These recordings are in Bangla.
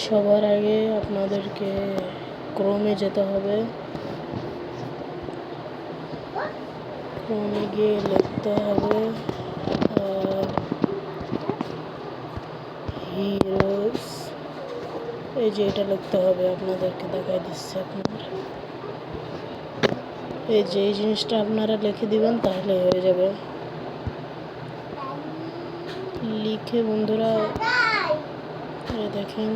সবার আগে আপনাদেরকে ক্রোমে যেতে হবে। ক্রোমে গিয়ে লিখতে হবে হিরোস। এই যে এটা লিখতে হবে, আপনাদেরকে দেখাই দিচ্ছে। আপনার এই যে এই জিনিসটা আপনারা লিখে দিবেন, তাহলে হয়ে যাবে। লিখে বন্ধুরা দেখেন,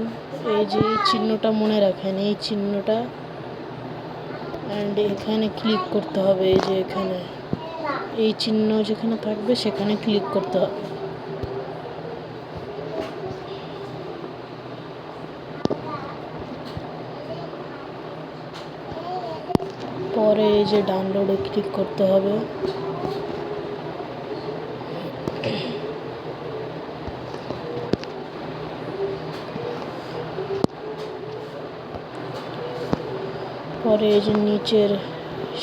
এই যে এই চিহ্নটা মনে রাখেন, এই চিহ্নটা অ্যান্ড এখানে ক্লিক করতে হবে। এই যে এখানে এই চিহ্ন যেখানে থাকবে সেখানে ক্লিক করতে হবে। পরে এই যে ডাউনলোডে ক্লিক করতে হবে। পরে এই যে নিচের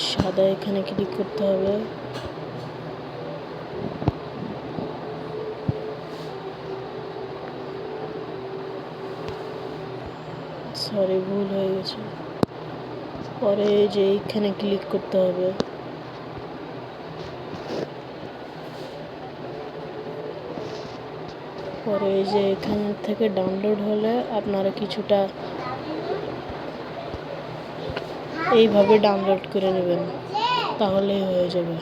সাদা এখানে ক্লিক করতে হবে। সরি, ভুল হয়ে গেছে। পরে এই যে এইখানে ক্লিক করতে হবে। পরে এই যে এখান থেকে ডাউনলোড হলে আপনারা কিছুটা এইভাবে ডাউনলোড করে নেবেন, তাহলেই হয়ে যাবে।